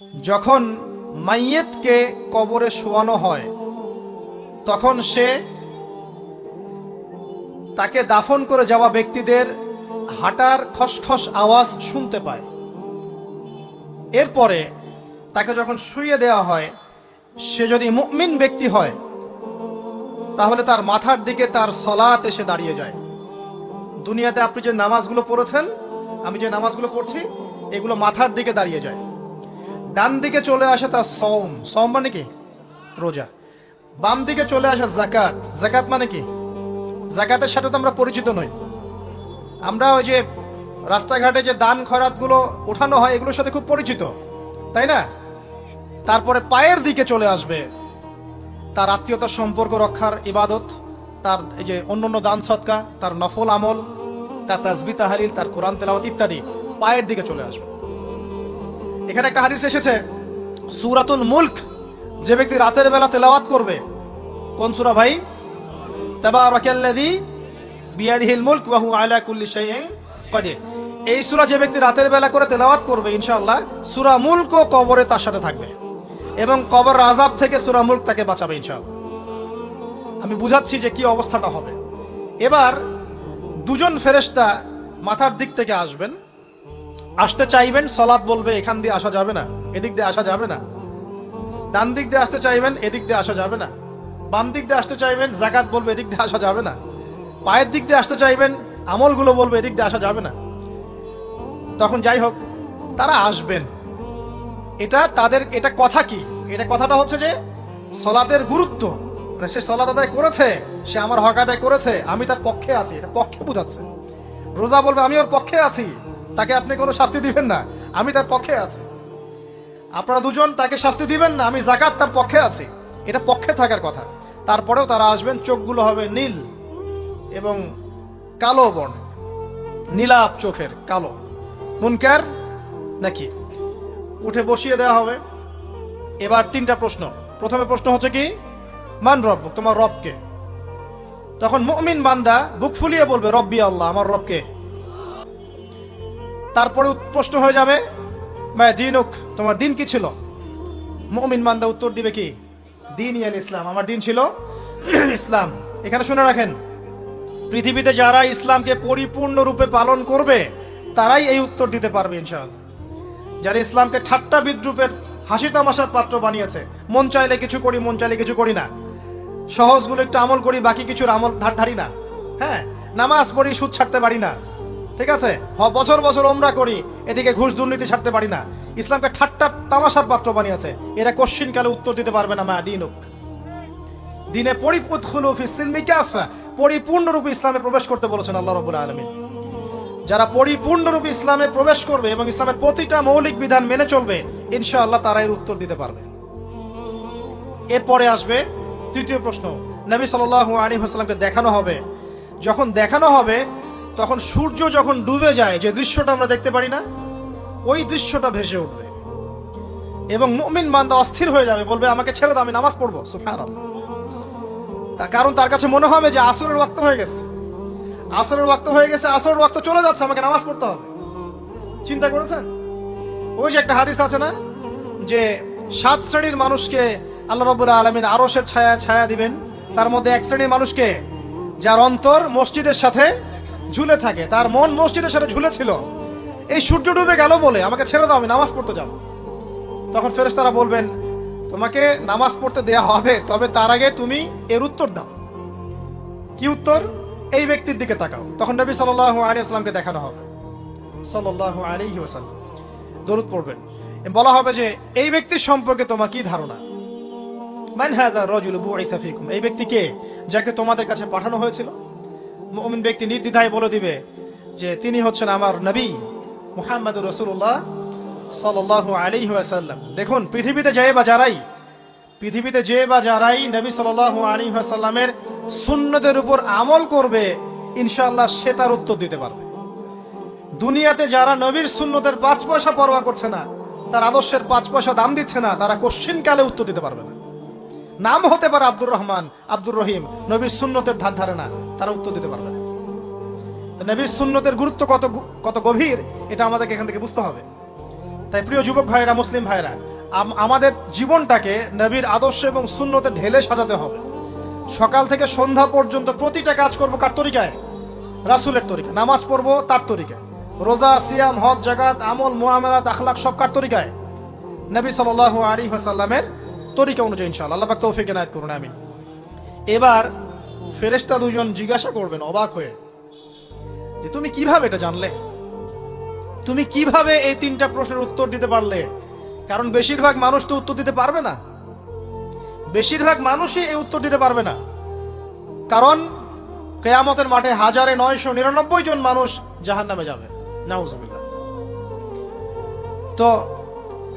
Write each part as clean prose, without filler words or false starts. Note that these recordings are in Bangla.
যখন মাইয়েতকে কবরে শোয়ানো হয় তখন সে তাকে দাফন করে যাওয়া ব্যক্তিদের হাঁটার খসখস আওয়াজ শুনতে পায়। এরপরে তাকে যখন শুইয়ে দেওয়া হয়, সে যদি মুমিন ব্যক্তি হয় তাহলে তার মাথার দিকে তার সলাত এসে দাঁড়িয়ে যায়। দুনিয়াতে আপনি যে নামাজগুলো পড়েছেন, আমি যে নামাজগুলো পড়ছি, এগুলো মাথার দিকে দাঁড়িয়ে যায়। ডান দিকে চলে আসে তার সওম, সওম মানে কি? রোজা। বাম দিকে চলে আসে যাকাত, যাকাত মানে কি? যাকাতের সাথে তো আমরা পরিচিত নই। আমরা ওই যে রাস্তাঘাটে যে দান খয়রাতগুলো ওঠানো হয় এগুলোর সাথে খুব পরিচিত, তাই না? তারপরে পায়ের দিকে চলে আসবে তার আত্মীয়তার সম্পর্ক রক্ষার ইবাদত, তার এই যে অন্যান্য দান সদকা, তার নফল আমল, তার তাসবিহ তাহলিল, তার কোরআন তেলাওয়াত ইত্যাদি পায়ের দিকে চলে আসবে। এখানে একটা হাদিস এসেছে, সূরাতুল মুলক যে ব্যক্তি রাতের বেলা তেলাওয়াত করবে, কোন সূরা ভাই? তাবারাকাল্লাযী বিয়াদিহিল মুলক ওয়া হুয়া আলা কুল্লি শাইইন কাদির। এই সূরা যে ব্যক্তি রাতের বেলা করে তেলাওয়াত করবে, ইনশাআল্লাহ সূরা মুলকও কবরে তার সাথে থাকবে এবং কবর আযাব থেকে সূরা মুলক তাকে বাঁচাবে ইনশাআল্লাহ। আমি বুঝাচ্ছি যে কি অবস্থাটা হবে। এবার দুজন ফেরেশতা মাথার দিক থেকে আসবেন, আসতে চাইবেন, সালাত বলবে এখান দিয়ে আসা যাবে না, এদিক দিয়ে আসা যাবে না। ডান দিক দিয়ে আসতে চাইবেন, এদিক দিয়ে আসা যাবে না। বাম দিক দিয়ে আসতে চাইবেন, যাকাত বলবে এদিক দিয়ে আসা যাবে না। পায়ের দিক দিয়ে আসতে চাইবেন, আমলগুলো বলবে এদিক দিয়ে আসা যাবে না। তখন যাই হোক তারা আসবেন। এটা তাদের এটা কথা কি? এটা কথাটা হচ্ছে যে সলাতের গুরুত্ব, মানে সে সলাত আদায় করেছে, সে আমার হক আদায় করেছে, আমি তার পক্ষে আছি, এটা পক্ষে বোঝাচ্ছে। রোজা বলবে আমি ওর পক্ষে আছি, তাকে আপনি কোনো শাস্তি দিবেন না, আমি তার পক্ষে আছি। আপনারা দুজন তাকে শাস্তি দিবেন না, আমি যাকাত তার পক্ষে আছি, এটা পক্ষে থাকার কথা। তারপরেও তারা আসবেন, চোখগুলো হবে নীল এবং কালো বর্ণ, নীলাপ চোখের কালো। মুনকার নাকি উঠে বসিয়ে দেওয়া হবে। এবার তিনটা প্রশ্ন। প্রথমে প্রশ্ন হচ্ছে কি, মান রব্বুক, তোমার রবকে? তখন মুমিন বান্দা বুক ফুলিয়ে বলবে রব্বি আল্লাহ, আমার রবকে। তারপরে প্রশ্ন হয়ে যাবে মা দিনুক, তোমার দিন কি ছিল? মুমিন বান্দা উত্তর দিবে কি, দিনই আল ইসলাম, আমার দিন ছিল ইসলাম। এখানে শুনে রাখেন, পৃথিবীতে যারা ইসলামকে পরিপূর্ণ রূপে পালন করবে তারাই এই উত্তর দিতে পারবে ইনশাআল্লাহ। যারা ইসলামকে ঠাট্টা বিদ্রুপের হাসি তামাশার পাত্র বানিয়েছে, মন চাইলে কিছু করি, মন চাইলে কিছু করি না, সহজগুলো একটু আমল করি, বাকি কিছুর আমল ধারি না, হ্যাঁ, নামাজ পড়ি, সুদ ছাড়তে পারি না, ঠিক আছে, বছর বছর ওমরা করি, এদিকে ঘুষ দুর্নীতি ছাড়তে পারি না, ইসলামকে ঠাট্টা তামাশার পাত্র বানিয়েছে, এরা কোশ্চিনকালে উত্তর দিতে পারবে না মা দিনুক, দিনে পরিপূর্ণরূপে ইসলামে প্রবেশ করতে বলেছেন আল্লাহ রাব্বুল আলামিন। যারা পরিপূর্ণরূপে ইসলামে প্রবেশ করবে এবং ইসলামের প্রতিটা মৌলিক বিধান মেনে চলবে, ইনশাআল্লাহ তারা এর উত্তর দিতে পারবে। এরপরে আসবে তৃতীয় প্রশ্ন, নবী সাল্লাল্লাহু আলাইহি ওয়াসাল্লামকে দেখানো হবে। যখন দেখানো হবে তখন সূর্য যখন ডুবে যায়, যে দৃশ্যটা আমরা দেখতে পারি না, ওই দৃশ্যটা ভেসে উঠবে এবং মুমিন বান্দা অস্থির হয়ে যাবে, বলবে আমাকে ছেড়ে দাও, আমি নামাজ পড়বো। সুবহানাল্লাহ। তার কারণ তার কাছে মনে হবে যে আসরের ওয়াক্ত হয়ে গেছে, আসরের ওয়াক্ত হয়ে গেছে, আসরের ওয়াক্ত চলে যাচ্ছে, আমাকে নামাজ পড়তে হবে। চিন্তা করেছেন? ওই যে একটা হাদিস আছে না, যে 7 শ্রেণীর মানুষকে আল্লাহ রাব্বুল আলামিন আরশের ছায়া ছায়া দিবেন, তার মধ্যে এক শ্রেণীর মানুষকে যার অন্তর মসজিদের সাথে ঝুলে থাকে, তার মন মসজিদের সাথে ঝুলে ছিল, এই সূর্য ডুবে গেল বলে আমাকে ছেড়ে দাও, আমি নামাজ পড়তে যাব। তখন ফেরেশতারা বলবেন তোমাকে নামাজ পড়তে দেয়া হবে, তবে তার আগে তুমি এর উত্তর দাও। কি উত্তর? এই ব্যক্তির দিকে তাকাও। তখন নবী সাল্লাল্লাহু আলাইহি ওয়াসাল্লামকে দেখানো হবে, সাল্লাল্লাহু আলাইহি ওয়াসাল্লাম দরুদ পড়বেন, বলা হবে যে এই ব্যক্তির সম্পর্কে তোমার কি ধারণা? মান হাযা রাজুলু বুইসা ফীকুম, এই ব্যক্তি কে, যাকে তোমাদের কাছে পাঠানো হয়েছিল? মুমিন ব্যক্তি নির্দ্বিধায় বলে দিবে যে তিনি হচ্ছেন আমার নবী মুহাম্মদুর রাসূলুল্লাহ সাল্লাল্লাহু আলাইহি ওয়াসাল্লাম। দেখুন, পৃথিবীতে যে বা যারাই নবী সাল্লাল্লাহু আলাইহি ওয়াসাল্লামের সুন্নতের উপর আমল করবে, ইনশাআল্লাহ সে তার উত্তর দিতে পারবে। দুনিয়াতে যারা নবীর সুন্নতের 5 পয়সা পরোয়া করছে না, তার আদর্শের 5 পয়সা দাম দিচ্ছে না, তারা কোশ্চিনকালে উত্তর দিতে পারবে না। নাম হতে পারে আব্দুর রহমান, আব্দুর রহিম, নবীর সুন্নতের ধার ধারে না, তারা উত্তর দিতে পারবে না। নবীর সুন্নতের গুরুত্ব কত গভীর, এটা আমাদেরকে এখান থেকে বুঝতে হবে। তাই প্রিয় যুবক ভাইরা, মুসলিম ভাইরা, আমাদের জীবনটাকে নবীর আদর্শ এবং সুন্নতে ঢেলে সাজাতে হবে। সকাল থেকে সন্ধ্যা পর্যন্ত প্রতিটা কাজ করব কার তরিকায়? রাসূলের তরিকা। নামাজ পড়বো তার তরিকায়, রোজা, সিয়াম, হজ, জাকাত, আমল, মুআমালাত, আখলাক সব কার তরিকায়? নবী সাল্লাল্লাহু আলাইহি ওয়াসাল্লামের তরিকা অনুযায়ী ইনশাআল্লাহ। আল্লাহ পাক তৌফিক এনায়েত করুন, আমিন। এবার ফেরেশতা দুজন জিজ্ঞাসা করবেন অবাক হয়ে যে তুমি কিভাবে এটা জানলে? তুমি কিভাবে এই তিনটা প্রশ্নের উত্তর দিতে পারলে? কারণ বেশিরভাগ মানুষ তো উত্তর দিতে পারবে না, বেশিরভাগ মানুষই এই উত্তর দিতে পারবে না। কারণ কিয়ামতের মাঠে 1999 জন মানুষ জাহান্নামে যাবে, নাউজুবিল্লাহ। তো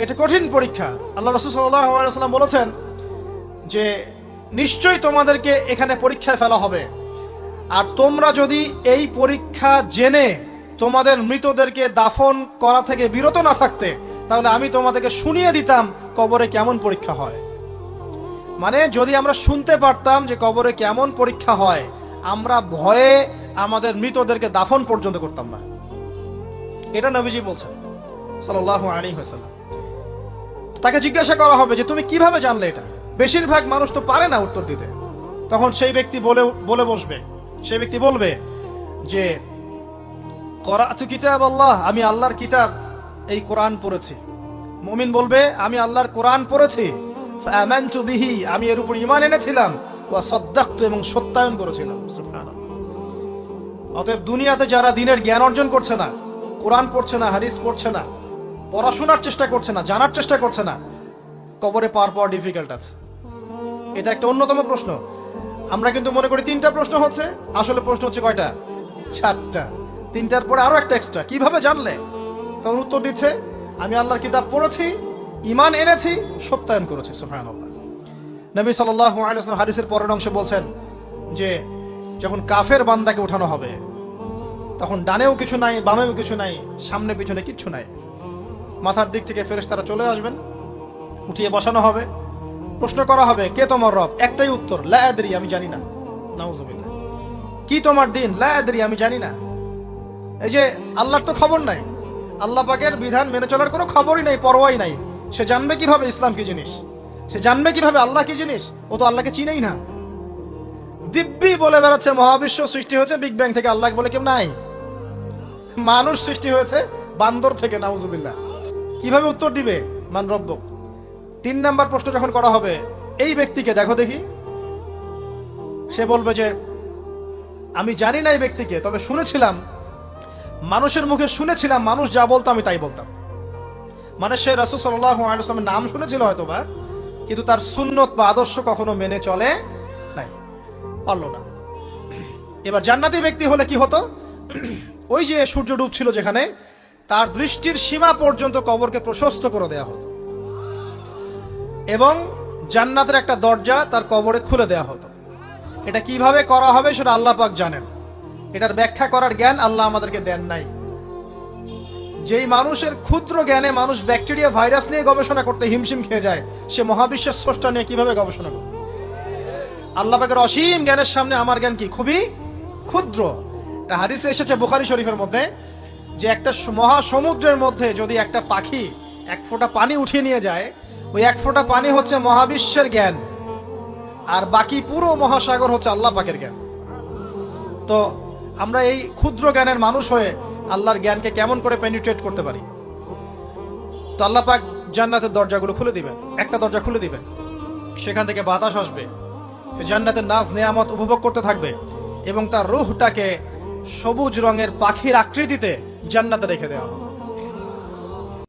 এটা কঠিন পরীক্ষা। আল্লাহ রাসূল সাল্লাল্লাহু আলাইহি ওয়াসাল্লাম বলেছেন যে নিশ্চয়ই তোমাদেরকে এখানে পরীক্ষায় ফেলা হবে, আর তোমরা যদি এই পরীক্ষা জেনে তোমাদের মৃতদেরকে দাফন করা থেকে বিরত না থাকতে, তাহলে আমি তোমাদেরকে শুনিয়ে দিতাম কবরে কেমন পরীক্ষা হয়। মানে যদি আমরা শুনতে পারতাম যে কবরে কেমন পরীক্ষা হয়, আমরা ভয়ে আমাদের মৃতদেরকে দাফন পর্যন্ত করতাম না। এটা নবীজি বলছেন সাল্লাল্লাহু আলাইহি ওয়াসাল্লাম। তাকে জিজ্ঞাসা করা হবে যে তুমি কিভাবে জানলে এটা? বেশিরভাগ মানুষ তো পারে না উত্তর দিতে। তখন সেই ব্যক্তি বলে বসবে, সেই ব্যক্তি বলবে যে করাতু কিতাব আল্লাহ, আমি আল্লাহর কিতাব এই কোরআন পড়েছি। মুমিন বলবে আমি আল্লাহর কোরআন পড়েছি, ফাআমানতু বিহি, আমি এর উপর ঈমান এনেছিলাম, ওয়া সাদ্দাকতু, এবং সত্যায়ন করেছিলাম। সুবহানাল্লাহ। অতএব দুনিয়াতে যারা দ্বীনের জ্ঞান অর্জন করছে না, কোরআন পড়ছে না, হাদিস পড়ছে না, পড়াশোনার চেষ্টা করছে না, জানার চেষ্টা করছে না, কবরে পাওয়া ডিফিকাল্ট আছে। এটা একটা অন্যতম প্রশ্ন। আমরা কিন্তু মনে করি তিনটা প্রশ্ন হচ্ছে, আসলে প্রশ্ন হচ্ছে কয়টা? চারটা। তিনটার পরে আরো একটা এক্সট্রা। কিভাবে জানলে? তখন উত্তর দিচ্ছে আমি আল্লাহর কিতাব পড়েছি, ঈমান এনেছি, সত্যায়ন করেছি। সুবহানাল্লাহ। নবী সাল্লাল্লাহু আলাইহি ওয়াসাল্লাম হাদিসের পরের অংশে বলছেন যে যখন কাফের বান্দাকে উঠানো হবে, তখন ডানেও কিছু নাই, বামেও কিছু নাই, সামনে পিছনে কিচ্ছু নাই। মাথার দিক থেকে ফেরেশতারা চলে আসবেন, উঠিয়ে বসানো হবে, প্রশ্ন করা হবে কে তোমার রব? একটাই উত্তর, লা আদরি, আমি জানি না। নাউজুবিল্লাহ। কি তোমার দিন? লা আদরি, আমি জানি না। এই যে আল্লাহর তো খবর নাই, আল্লাহ পাকের বিধান মেনে চলার কোনো খবরই নাই, পরোয়াই নাই। সে জানবে কিভাবে ইসলাম কি জিনিস? সে জানবে কিভাবে আল্লাহ কি জিনিস? ও তো আল্লাহকে চিনেই না। দিব্যি বলে বেড়াচ্ছে মহাবিশ্ব সৃষ্টি হয়েছে বিগ ব্যাং থেকে, আল্লাহ বলে কেউ নাই। মানুষ সৃষ্টি হয়েছে বান্দর থেকে, নাউজুবিল্লাহ। কিভাবে উত্তর দিবে? মান রব্বুক। 3 নাম্বার প্রশ্ন যখন করা হবে, এই ব্যক্তিকে দেখো দেখি, সে বলবে যে আমি জানি না এই ব্যক্তিকে, তবে শুনেছিলাম, মানুষের মুখে শুনেছিলাম, মানুষ যা বলতো আমি তাই বলতাম। মানে সে রাসূল সাল্লাল্লাহু আলাইহি ওয়াসাল্লামের নাম শুনেছিল হয়তোবা, কিন্তু তার সুন্নত বা আদর্শ কখনো মেনে চলে নাই, পারল না। এবার জান্নাতি ব্যক্তি হলে কি হতো? ওই যে সূর্য ডুবছিল যেখানে, তার দৃষ্টির সীমা পর্যন্ত কবরকে প্রশস্ত করে দেয়া হতো, এবং জান্নাতের একটা দরজা তার কবরে খুলে দেয়া হতো। এটা কিভাবে করা হবে সেটা আল্লাহ পাক জানেন। এটার ব্যাখ্যা করার জ্ঞান আল্লাহ আমাদেরকে দেন নাই। যেই মানুষের ক্ষুদ্র জ্ঞানে মানুষ ব্যাকটেরিয়া, ভাইরাস নিয়ে গবেষণা করতে হিমশিম খেয়ে যায়, সে মহাবিশ্বের স্রষ্টা নিয়ে কিভাবে গবেষণা করবে? আল্লাহ পাকের অসীম জ্ঞানের সামনে আমার জ্ঞান কি? খুবই ক্ষুদ্র। এটা হাদিসে এসেছে বুখারী শরীফের মধ্যে, যে একটা মহাসমুদ্রের মধ্যে যদি একটা পাখি 1 ফোঁটা পানি উঠিয়ে নিয়ে যায়, ওই 1 ফোঁটা পানি হচ্ছে মহাবিশ্বের জ্ঞান, আর বাকি পুরো মহাসাগর হচ্ছে আল্লাহ পাকের জ্ঞান। তো আমরা এই ক্ষুদ্র জ্ঞানের মানুষ হয়ে আল্লাহর জ্ঞানকে কেমন করে পেনিট্রেট করতে পারি? তো আল্লাহ পাক জান্নাতের দরজাগুলো খুলে দিবেন, একটা দরজা খুলে দিবেন, সেখান থেকে বাতাস আসবে, সে জান্নাতের নাজ নেয়ামত উপভোগ করতে থাকবে, এবং তার রূহটাকে সবুজ রঙের পাখির আকৃতিতে জান্নাতে রেখে দেওয়া হবে।